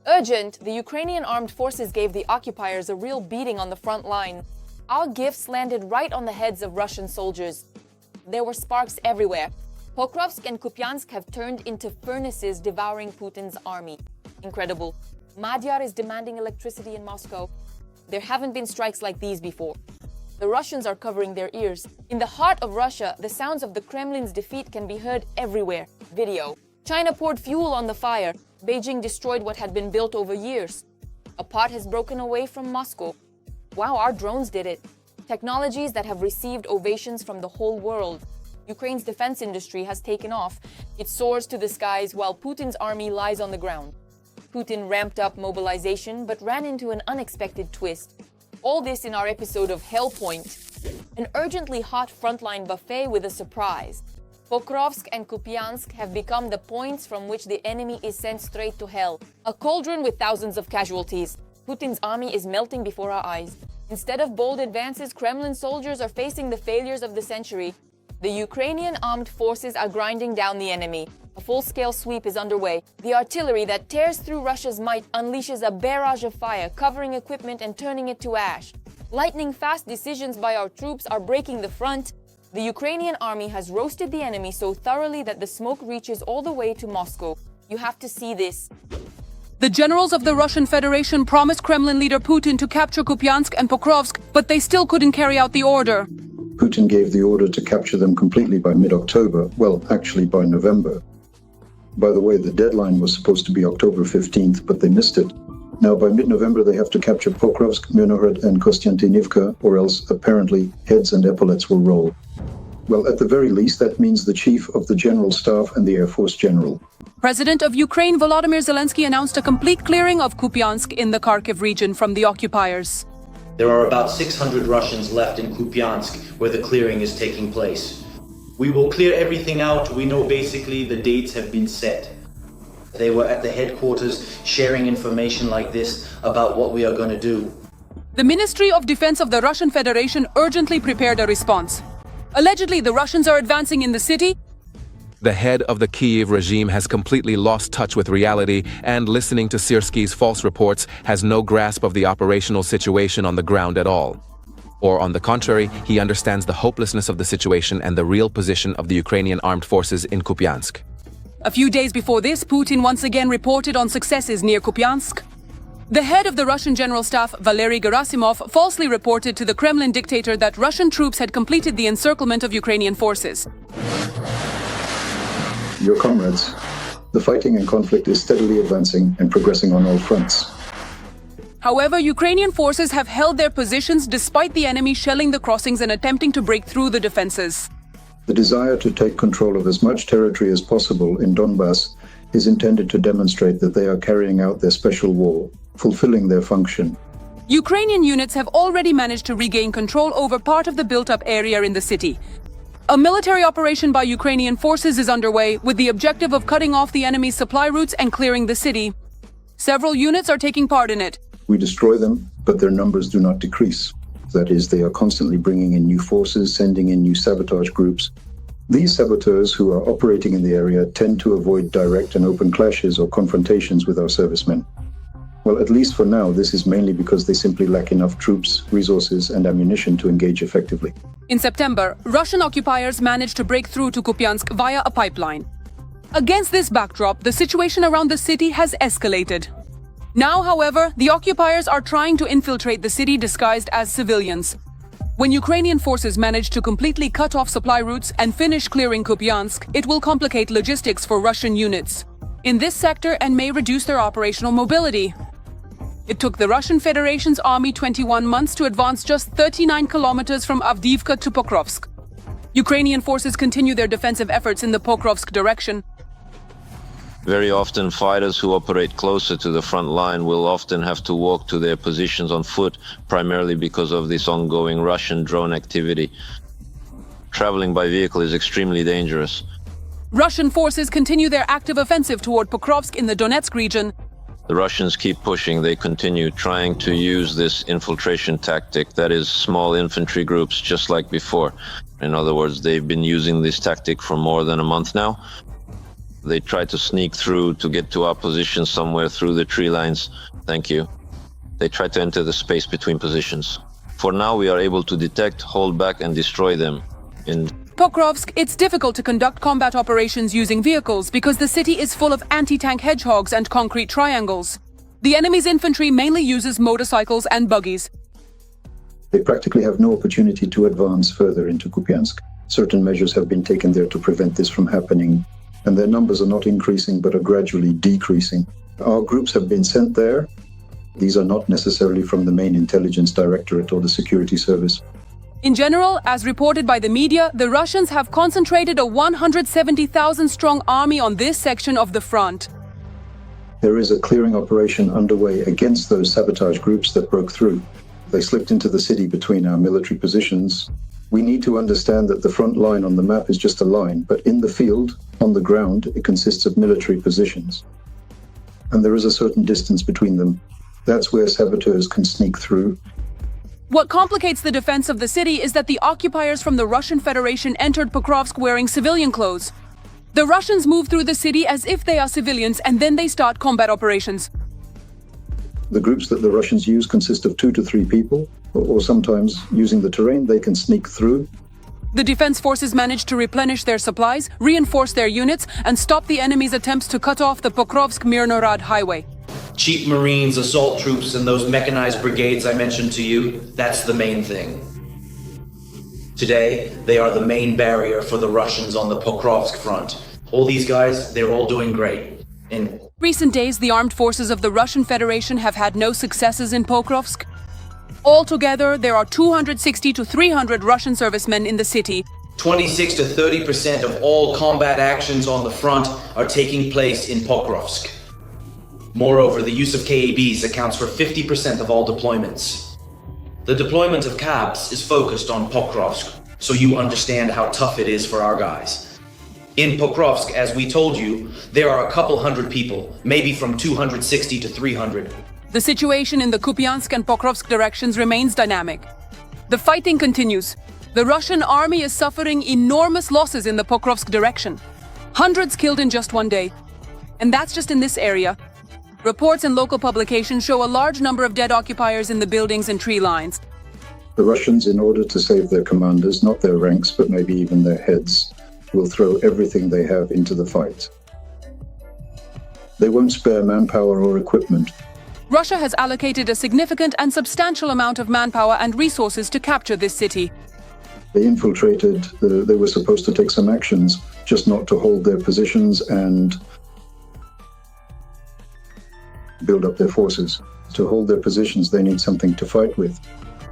Urgent, the Ukrainian armed forces gave the occupiers a real beating on the front line. Our gifts landed right on the heads of Russian soldiers. There were sparks everywhere. Pokrovsk and Kupiansk have turned into furnaces devouring Putin's army. Incredible. Madyar is demanding electricity in Moscow. There haven't been strikes like these before. The Russians are covering their ears. In the heart of Russia, the sounds of the Kremlin's defeat can be heard everywhere. Video. China poured fuel on the fire. Beijing destroyed what had been built over years. A pot has broken away from Moscow. Wow, our drones did it. Technologies that have received ovations from the whole world. Ukraine's defense industry has taken off. It soars to the skies while Putin's army lies on the ground. Putin ramped up mobilization but ran into an unexpected twist. All this in our episode of Hell Point. An urgently hot frontline buffet with a surprise. Pokrovsk and Kupiansk have become the points from which the enemy is sent straight to hell. A cauldron with thousands of casualties. Putin's army is melting before our eyes. Instead of bold advances, Kremlin soldiers are facing the failures of the century. The Ukrainian armed forces are grinding down the enemy. A full-scale sweep is underway. The artillery that tears through Russia's might unleashes a barrage of fire, covering equipment and turning it to ash. Lightning-fast decisions by our troops are breaking the front. The Ukrainian army has roasted the enemy so thoroughly that the smoke reaches all the way to Moscow. You have to see this. The generals of the Russian Federation promised Kremlin leader Putin to capture Kupiansk and Pokrovsk, but they still couldn't carry out the order. Putin gave the order to capture them completely by mid-October, well, actually by November. By the way, the deadline was supposed to be October 15th, but they missed it. Now, by mid-November, they have to capture Pokrovsk, Mirnohrad, and Kostiantynivka, or else, apparently, heads and epaulets will roll. Well, at the very least, that means the chief of the general staff and the Air Force general. President of Ukraine Volodymyr Zelensky announced a complete clearing of Kupiansk in the Kharkiv region from the occupiers. There are about 600 Russians left in Kupiansk, where the clearing is taking place. We will clear everything out. We know basically the dates have been set. They were at the headquarters sharing information like this about what we are going to do. The Ministry of Defense of the Russian Federation urgently prepared a response. Allegedly, the Russians are advancing in the city. The head of the Kyiv regime has completely lost touch with reality and, listening to Syrskyi's false reports, has no grasp of the operational situation on the ground at all. Or, on the contrary, he understands the hopelessness of the situation and the real position of the Ukrainian armed forces in Kupiansk. A few days before this, Putin once again reported on successes near Kupiansk. The head of the Russian General Staff, Valery Gerasimov, falsely reported to the Kremlin dictator that Russian troops had completed the encirclement of Ukrainian forces. Your comrades, the fighting and conflict is steadily advancing and progressing on all fronts. However, Ukrainian forces have held their positions despite the enemy shelling the crossings and attempting to break through the defenses. The desire to take control of as much territory as possible in Donbass is intended to demonstrate that they are carrying out their special war, fulfilling their function. Ukrainian units have already managed to regain control over part of the built-up area in the city. A military operation by Ukrainian forces is underway with the objective of cutting off the enemy's supply routes and clearing the city. Several units are taking part in it. We destroy them, but their numbers do not decrease. That is, they are constantly bringing in new forces, sending in new sabotage groups. These saboteurs who are operating in the area tend to avoid direct and open clashes or confrontations with our servicemen. Well, at least for now, this is mainly because they simply lack enough troops, resources, and ammunition to engage effectively. In September, Russian occupiers managed to break through to Kupiansk via a pipeline. Against this backdrop, the situation around the city has escalated. Now, however, the occupiers are trying to infiltrate the city disguised as civilians. When Ukrainian forces manage to completely cut off supply routes and finish clearing Kupiansk, it will complicate logistics for Russian units in this sector and may reduce their operational mobility. It took the Russian Federation's army 21 months to advance just 39 kilometers from Avdiivka to Pokrovsk. Ukrainian forces continue their defensive efforts in the Pokrovsk direction. Very often, fighters who operate closer to the front line will often have to walk to their positions on foot, primarily because of this ongoing Russian drone activity. Traveling by vehicle is extremely dangerous. Russian forces continue their active offensive toward Pokrovsk in the Donetsk region. The Russians keep pushing. They continue trying to use this infiltration tactic, that is, small infantry groups, just like before. In other words, they've been using this tactic for more than a month now. They try to sneak through to get to our position somewhere through the tree lines. Thank you. They try to enter the space between positions. For now, we are able to detect, hold back, and destroy them. In Pokrovsk, it's difficult to conduct combat operations using vehicles because the city is full of anti-tank hedgehogs and concrete triangles. The enemy's infantry mainly uses motorcycles and buggies. They practically have no opportunity to advance further into Kupiansk. Certain measures have been taken there to prevent this from happening, and their numbers are not increasing but are gradually decreasing. Our groups have been sent there. These are not necessarily from the main intelligence directorate or the security service. In general, as reported by the media, the Russians have concentrated a 170,000-strong army on this section of the front. There is a clearing operation underway against those sabotage groups that broke through. They slipped into the city between our military positions. We need to understand that the front line on the map is just a line, but in the field, on the ground, it consists of military positions. And there is a certain distance between them. That's where saboteurs can sneak through. What complicates the defense of the city is that the occupiers from the Russian Federation entered Pokrovsk wearing civilian clothes. The Russians move through the city as if they are civilians, and then they start combat operations. The groups that the Russians use consist of 2 to 3 people, or sometimes, using the terrain, they can sneak through. The defense forces manage to replenish their supplies, reinforce their units, and stop the enemy's attempts to cut off the Pokrovsk-Mirnorod highway. Cheap Marines, assault troops, and those mechanized brigades I mentioned to you, that's the main thing. Today, they are the main barrier for the Russians on the Pokrovsk front. All these guys, they're all doing great. In recent days, the armed forces of the Russian Federation have had no successes in Pokrovsk. Altogether, there are 260 to 300 Russian servicemen in the city. 26 to 30% of all combat actions on the front are taking place in Pokrovsk. Moreover, the use of KABs accounts for 50% of all deployments. The deployment of cabs is focused on Pokrovsk, so you understand how tough it is for our guys. In Pokrovsk, as we told you, there are a couple hundred people, maybe from 260 to 300. The situation in the Kupiansk and Pokrovsk directions remains dynamic. The fighting continues. The Russian army is suffering enormous losses in the Pokrovsk direction. Hundreds killed in just one day. And that's just in this area. Reports in local publications show a large number of dead occupiers in the buildings and tree lines. The Russians, in order to save their commanders, not their ranks, but maybe even their heads, will throw everything they have into the fight. They won't spare manpower or equipment. Russia has allocated a significant and substantial amount of manpower and resources to capture this city. They infiltrated, they were supposed to take some actions, just not to hold their positions and build up their forces. To hold their positions, they need something to fight with.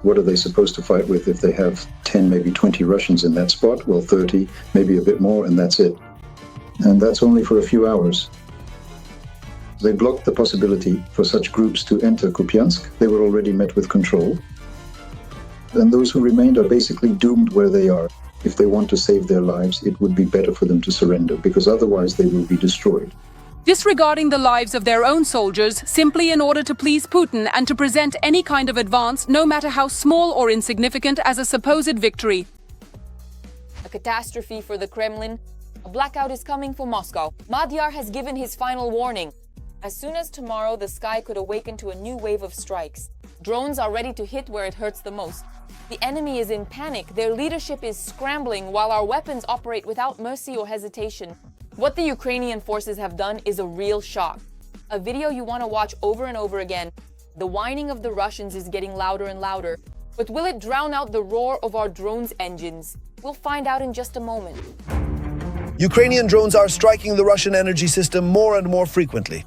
What are they supposed to fight with if they have 10, maybe 20 Russians in that spot? Well, 30, maybe a bit more, and that's it. And that's only for a few hours. They blocked the possibility for such groups to enter Kupiansk. They were already met with control. And those who remained are basically doomed where they are. If they want to save their lives, it would be better for them to surrender, because otherwise they will be destroyed. Disregarding the lives of their own soldiers simply in order to please Putin and to present any kind of advance, no matter how small or insignificant, as a supposed victory. A catastrophe for the Kremlin. A blackout is coming for Moscow. Madyar has given his final warning. As soon as tomorrow, the sky could awaken to a new wave of strikes. Drones are ready to hit where it hurts the most. The enemy is in panic. Their leadership is scrambling while our weapons operate without mercy or hesitation. What the Ukrainian forces have done is a real shock. A video you want to watch over and over again. The whining of the Russians is getting louder and louder. But will it drown out the roar of our drones' engines? We'll find out in just a moment. Ukrainian drones are striking the Russian energy system more and more frequently.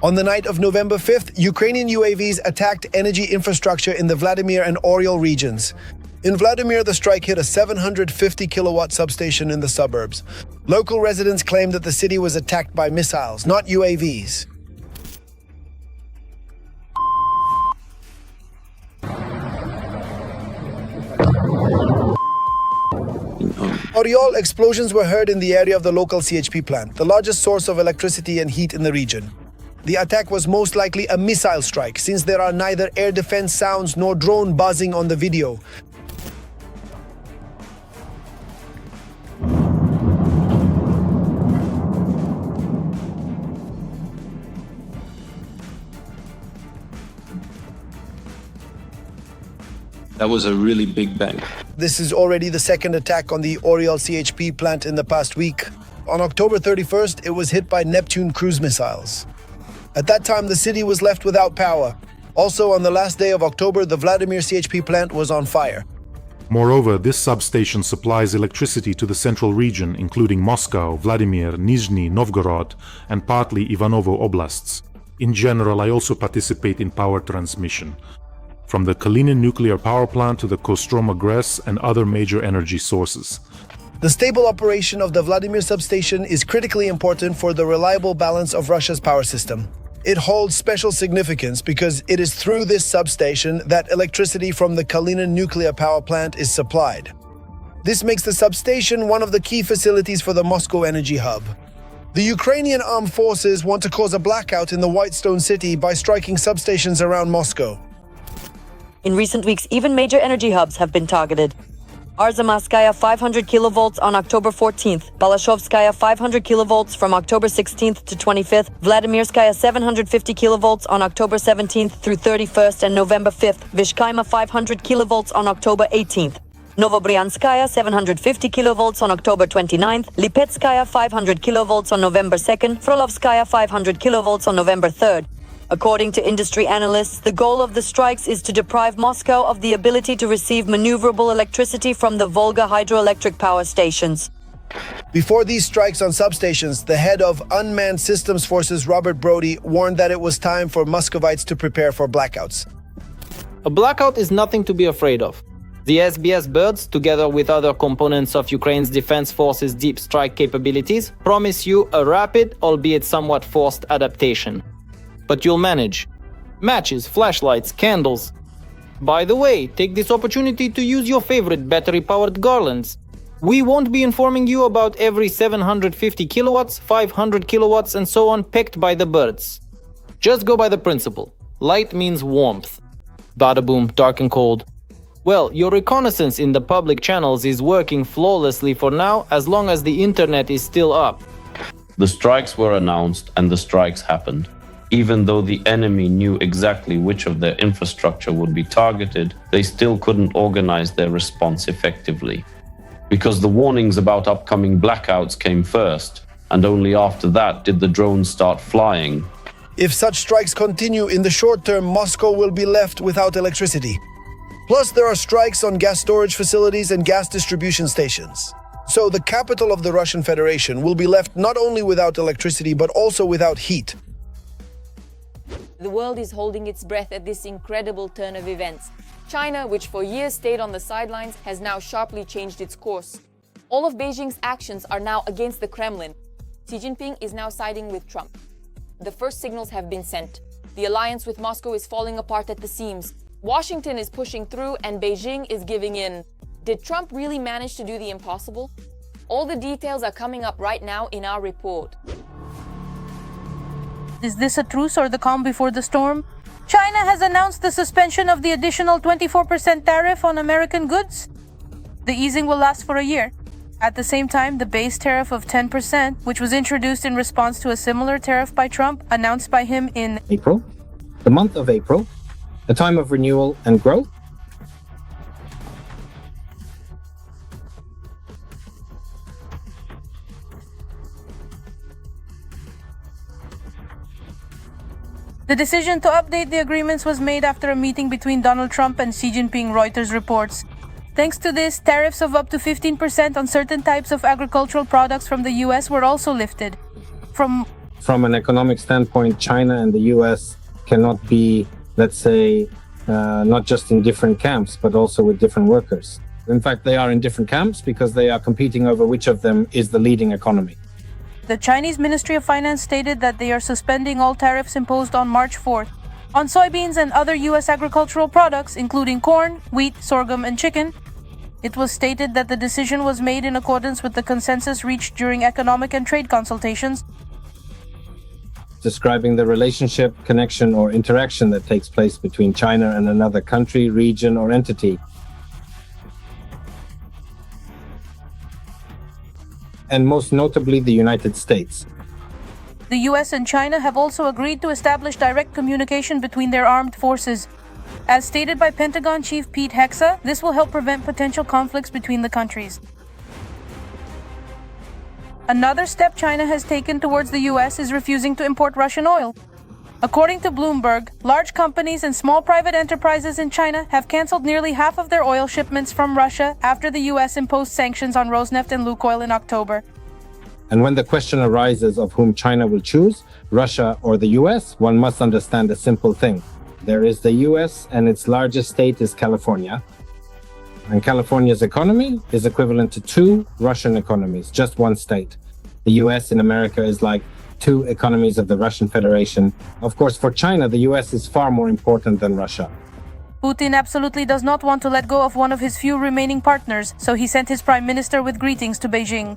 On the night of November 5th, Ukrainian UAVs attacked energy infrastructure in the Vladimir and Oryol regions. In Vladimir, the strike hit a 750-kilowatt substation in the suburbs. Local residents claim that the city was attacked by missiles, not UAVs. Oryol explosions were heard in the area of the local CHP plant, the largest source of electricity and heat in the region. The attack was most likely a missile strike, since there are neither air defense sounds nor drone buzzing on the video. That was a really big bang. This is already the second attack on the Oriol CHP plant in the past week. On October 31st, it was hit by Neptune cruise missiles. At that time, the city was left without power. Also, on the last day of October, the Vladimir CHP plant was on fire. Moreover, this substation supplies electricity to the central region, including Moscow, Vladimir, Nizhny Novgorod, and partly Ivanovo oblasts. In general, I also participate in power transmission, from the Kalinin nuclear power plant to the Kostroma GRES and other major energy sources. The stable operation of the Vladimir substation is critically important for the reliable balance of Russia's power system. It holds special significance because it is through this substation that electricity from the Kalinin nuclear power plant is supplied. This makes the substation one of the key facilities for the Moscow energy hub. The Ukrainian armed forces want to cause a blackout in the White Stone City by striking substations around Moscow. In recent weeks, even major energy hubs have been targeted. Arzamovskaya 500 kilovolts on October 14th, Balashevskaya 500 kilovolts from October 16th to 25th, Vladimirskaya 750 kilovolts on October 17th through 31st and November 5th, Vishkaima 500 kilovolts on October 18th, Novobryanskaya 750 kilovolts on October 29th, Lipetskaya 500 kilovolts on November 2nd, Frolovskaya 500 kilovolts on November 3rd. According to industry analysts, the goal of the strikes is to deprive Moscow of the ability to receive maneuverable electricity from the Volga hydroelectric power stations. Before these strikes on substations, the head of Unmanned Systems Forces, Robert Brody, warned that it was time for Muscovites to prepare for blackouts. A blackout is nothing to be afraid of. The SBS birds, together with other components of Ukraine's defense forces' deep strike capabilities, promise you a rapid, albeit somewhat forced adaptation. But you'll manage. Matches, flashlights, candles. By the way, take this opportunity to use your favorite battery-powered garlands. We won't be informing you about every 750 kilowatts, 500 kilowatts, and so on pecked by the birds. Just go by the principle. Light means warmth. Bada boom, dark and cold. Well, your reconnaissance in the public channels is working flawlessly for now, as long as the internet is still up. The strikes were announced and the strikes happened. Even though the enemy knew exactly which of their infrastructure would be targeted, they still couldn't organize their response effectively. Because the warnings about upcoming blackouts came first, and only after that did the drones start flying. If such strikes continue in the short term, Moscow will be left without electricity. Plus, there are strikes on gas storage facilities and gas distribution stations. So the capital of the Russian Federation will be left not only without electricity, but also without heat. The world is holding its breath at this incredible turn of events. China, which for years stayed on the sidelines, has now sharply changed its course. All of Beijing's actions are now against the Kremlin. Xi Jinping is now siding with Trump. The first signals have been sent. The alliance with Moscow is falling apart at the seams. Washington is pushing through and Beijing is giving in. Did Trump really manage to do the impossible? All the details are coming up right now in our report. Is this a truce or the calm before the storm? China has announced the suspension of the additional 24% tariff on American goods. The easing will last for a year. At the same time, the base tariff of 10%, which was introduced in response to a similar tariff by Trump, announced by him in April, the month of April, a time of renewal and growth. The decision to update the agreements was made after a meeting between Donald Trump and Xi Jinping, Reuters reports. Thanks to this, tariffs of up to 15% on certain types of agricultural products from the US were also lifted. From an economic standpoint, China and the US cannot be, let's say, not just in different camps, but also with different workers. In fact, they are in different camps because they are competing over which of them is the leading economy. The Chinese Ministry of Finance stated that they are suspending all tariffs imposed on March 4th on soybeans and other U.S. agricultural products, including corn, wheat, sorghum, and chicken. It was stated that the decision was made in accordance with the consensus reached during economic and trade consultations, describing the relationship, connection, or interaction that takes place between China and another country, region, or entity. And most notably the United States. The US and China have also agreed to establish direct communication between their armed forces. As stated by Pentagon Chief Pete Hexa, this will help prevent potential conflicts between the countries. Another step China has taken towards the US is refusing to import Russian oil. According to Bloomberg, large companies and small private enterprises in China have canceled nearly half of their oil shipments from Russia after the US imposed sanctions on Rosneft and Lukoil in October. And when the question arises of whom China will choose, Russia or the US, one must understand a simple thing. There is the US and its largest state is California. And California's economy is equivalent to 2 Russian economies, just one state. The US in America is like 2 economies of the Russian Federation. Of course, for China, the US is far more important than Russia. Putin absolutely does not want to let go of one of his few remaining partners, so he sent his prime minister with greetings to Beijing.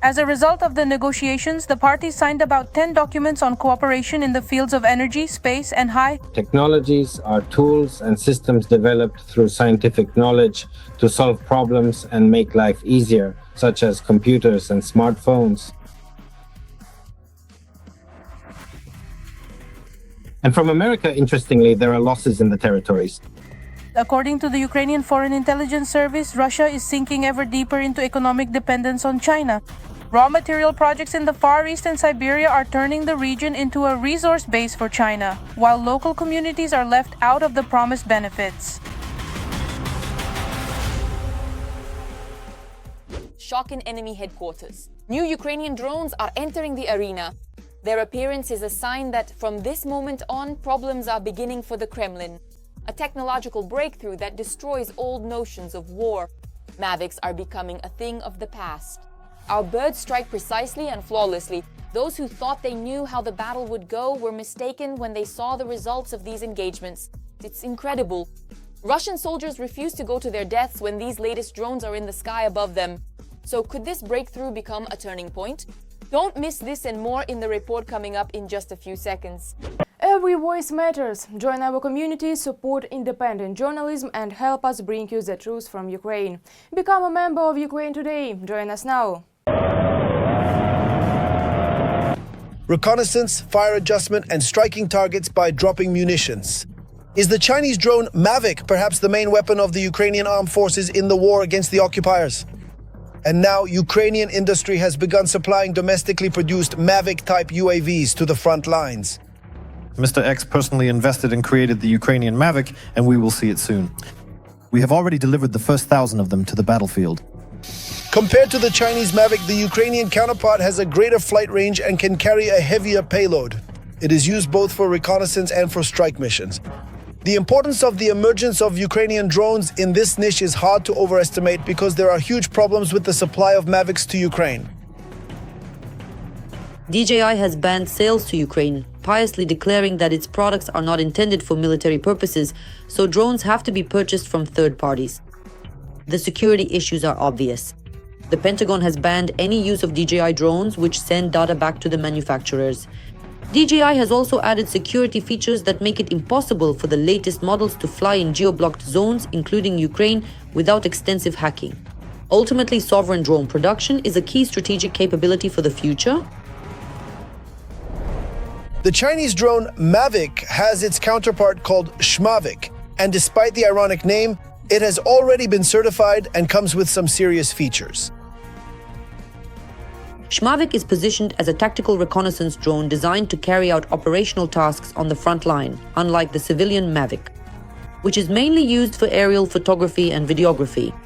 As a result of the negotiations, the parties signed about 10 documents on cooperation in the fields of energy, space, and high technologies are tools and systems developed through scientific knowledge to solve problems and make life easier, such as computers and smartphones. And from America, interestingly, there are losses in the territories. According to the Ukrainian Foreign Intelligence Service, Russia is sinking ever deeper into economic dependence on China. Raw material projects in the Far East and Siberia are turning the region into a resource base for China, while local communities are left out of the promised benefits. Shock in enemy headquarters. New Ukrainian drones are entering the arena. Their appearance is a sign that from this moment on, problems are beginning for the Kremlin. A technological breakthrough that destroys old notions of war. Mavics are becoming a thing of the past. Our birds strike precisely and flawlessly. Those who thought they knew how the battle would go were mistaken when they saw the results of these engagements. It's incredible. Russian soldiers refuse to go to their deaths when these latest drones are in the sky above them. So could this breakthrough become a turning point? Don't miss this and more in the report coming up in just a few seconds. Every voice matters. Join our community, support independent journalism, and help us bring you the truth from Ukraine. Become a member of Ukraine today. Join us now. Reconnaissance, fire adjustment, and striking targets by dropping munitions. Is the Chinese drone Mavic perhaps the main weapon of the Ukrainian armed forces in the war against the occupiers? And now Ukrainian industry has begun supplying domestically produced Mavic-type UAVs to the front lines. Mr. X personally invested and created the Ukrainian Mavic, and we will see it soon. We have already delivered the first 1,000 of them to the battlefield. Compared to the Chinese Mavic, the Ukrainian counterpart has a greater flight range and can carry a heavier payload. It is used both for reconnaissance and for strike missions. The importance of the emergence of Ukrainian drones in this niche is hard to overestimate because there are huge problems with the supply of Mavics to Ukraine. DJI has banned sales to Ukraine, piously declaring that its products are not intended for military purposes, so drones have to be purchased from third parties. The security issues are obvious. The Pentagon has banned any use of DJI drones which send data back to the manufacturers. DJI has also added security features that make it impossible for the latest models to fly in geo-blocked zones, including Ukraine, without extensive hacking. Ultimately, sovereign drone production is a key strategic capability for the future. The Chinese drone Mavic has its counterpart called Shmavic, and despite the ironic name, it has already been certified and comes with some serious features. Shmavic is positioned as a tactical reconnaissance drone designed to carry out operational tasks on the front line, unlike the civilian Mavic, which is mainly used for aerial photography and videography.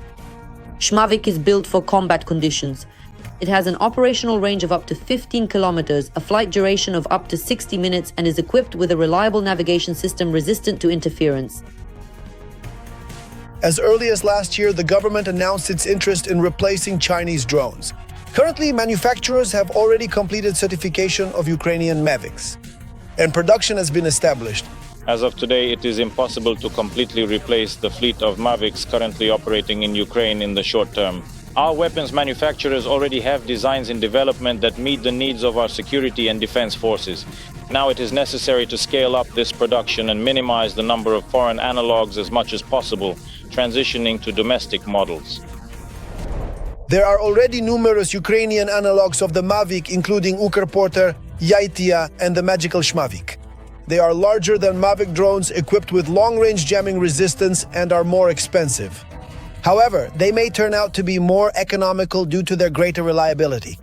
Shmavic is built for combat conditions. It has an operational range of up to 15 kilometers, a flight duration of up to 60 minutes, and is equipped with a reliable navigation system resistant to interference. As early as last year, the government announced its interest in replacing Chinese drones. Currently, manufacturers have already completed certification of Ukrainian Mavics, and production has been established. As of today, it is impossible to completely replace the fleet of Mavics currently operating in Ukraine in the short term. Our weapons manufacturers already have designs in development that meet the needs of our security and defense forces. Now it is necessary to scale up this production and minimize the number of foreign analogs as much as possible, transitioning to domestic models. There are already numerous Ukrainian analogs of the Mavic, including Ukrporter, Yaitia, and the magical Shmavik. They are larger than Mavic drones, equipped with long-range jamming resistance, and are more expensive. However, they may turn out to be more economical due to their greater reliability.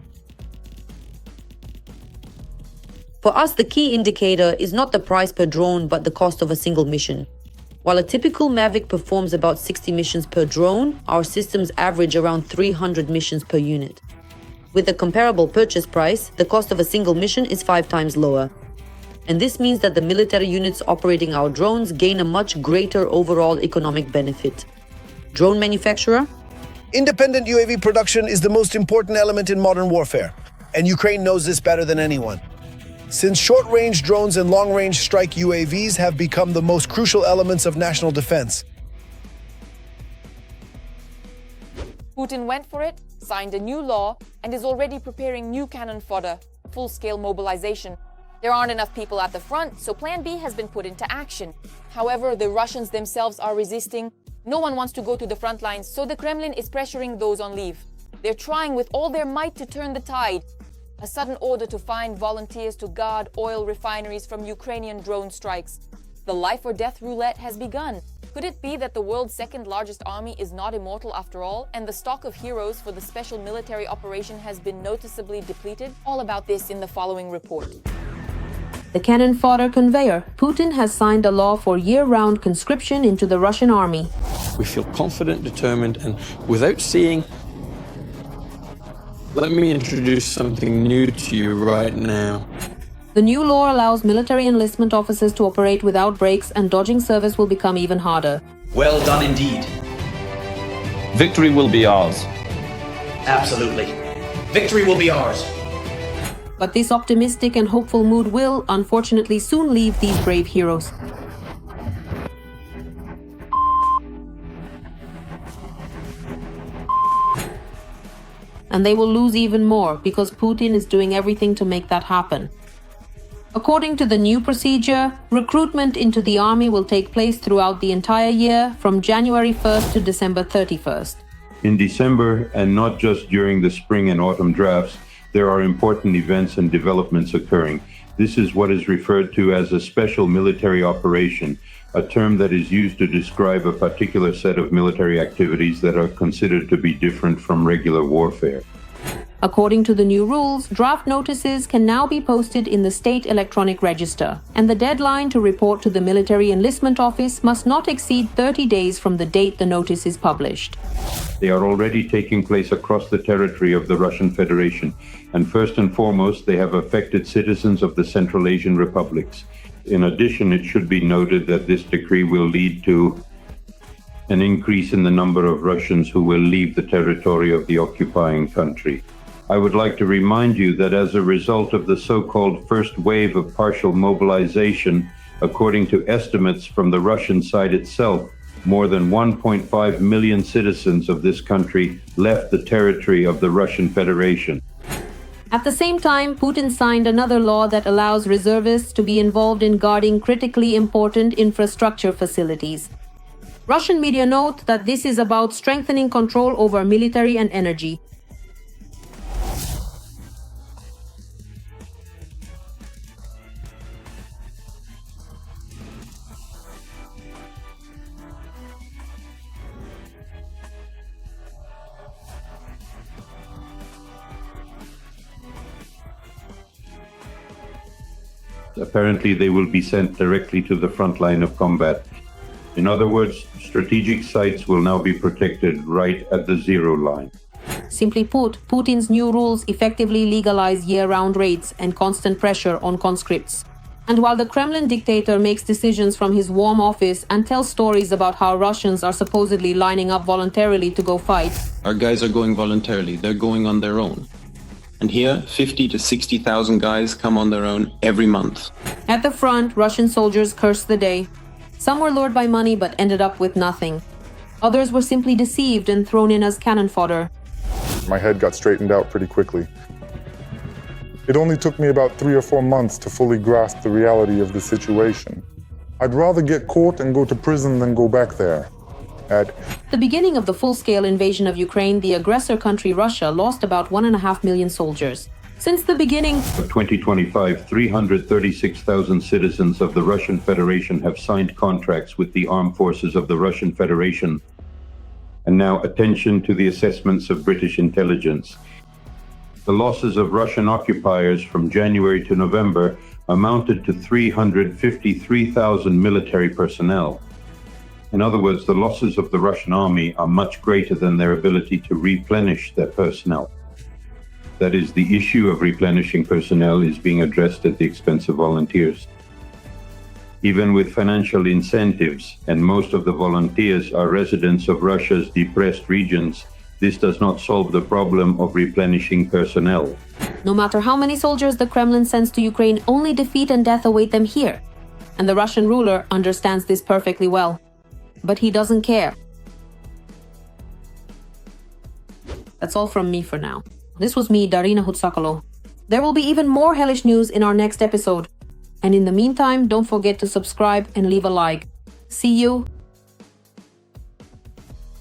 For us, the key indicator is not the price per drone, but the cost of a single mission. While a typical Mavic performs about 60 missions per drone, our systems average around 300 missions per unit. With a comparable purchase price, the cost of a single mission is 5 times lower. And this means that the military units operating our drones gain a much greater overall economic benefit. Drone manufacturer? Independent UAV production is the most important element in modern warfare, and Ukraine knows this better than anyone. Since short-range drones and long-range strike UAVs have become the most crucial elements of national defense. Putin went for it, signed a new law, and is already preparing new cannon fodder, full-scale mobilization. There aren't enough people at the front, so Plan B has been put into action. However, the Russians themselves are resisting. No one wants to go to the front lines, so the Kremlin is pressuring those on leave. They're trying with all their might to turn the tide. A sudden order to find volunteers to guard oil refineries from Ukrainian drone strikes. The life or death roulette has begun. Could it be that the world's second largest army is not immortal after all, and the stock of heroes for the special military operation has been noticeably depleted? All about this in the following report. The cannon fodder conveyor. Putin has signed a law for year-round conscription into the Russian army. We feel confident, determined, and without seeing... Let me introduce something new to you right now. The new law allows military enlistment officers to operate without breaks, and dodging service will become even harder. Well done indeed. Victory will be ours. Absolutely. Victory will be ours. But this optimistic and hopeful mood will, unfortunately, soon leave these brave heroes. And they will lose even more, because Putin is doing everything to make that happen. According to the new procedure, recruitment into the army will take place throughout the entire year, from January 1st to December 31st. In December, and not just during the spring and autumn drafts, there are important events and developments occurring. This is what is referred to as a special military operation, a term that is used to describe a particular set of military activities that are considered to be different from regular warfare. According to the new rules, draft notices can now be posted in the state electronic register, and the deadline to report to the military enlistment office must not exceed 30 days from the date the notice is published. They are already taking place across the territory of the Russian Federation, and first and foremost, they have affected citizens of the Central Asian republics. In addition, it should be noted that this decree will lead to an increase in the number of Russians who will leave the territory of the occupying country. I would like to remind you that as a result of the so-called first wave of partial mobilization, according to estimates from the Russian side itself, more than 1.5 million citizens of this country left the territory of the Russian Federation. At the same time, Putin signed another law that allows reservists to be involved in guarding critically important infrastructure facilities. Russian media note that this is about strengthening control over military and energy. Apparently, they will be sent directly to the front line of combat. In other words, strategic sites will now be protected right at the zero line. Simply put, Putin's new rules effectively legalize year-round raids and constant pressure on conscripts. And while the Kremlin dictator makes decisions from his warm office and tells stories about how Russians are supposedly lining up voluntarily to go fight, Our guys are going voluntarily. They're going on their own. And here, 50 to 60,000 guys come on their own every month. At the front, Russian soldiers cursed the day. Some were lured by money but ended up with nothing. Others were simply deceived and thrown in as cannon fodder. My head got straightened out pretty quickly. It only took me about 3 or 4 months to fully grasp the reality of the situation. I'd rather get caught and go to prison than go back there. At the beginning of the full-scale invasion of Ukraine, the aggressor country Russia lost about 1.5 million soldiers. Since the beginning of 2025, 336,000 citizens of the Russian Federation have signed contracts with the armed forces of the Russian Federation. And now attention to the assessments of British intelligence. The losses of Russian occupiers from January to November amounted to 353,000 military personnel. In other words, the losses of the Russian army are much greater than their ability to replenish their personnel. That is, the issue of replenishing personnel is being addressed at the expense of volunteers. Even with financial incentives, and most of the volunteers are residents of Russia's depressed regions, this does not solve the problem of replenishing personnel. No matter how many soldiers the Kremlin sends to Ukraine, only defeat and death await them here. And the Russian ruler understands this perfectly well. But he doesn't care. That's all from me for now. This was me, Darina Hutsakalo. There will be even more hellish news in our next episode. And in the meantime, don't forget to subscribe and leave a like. See you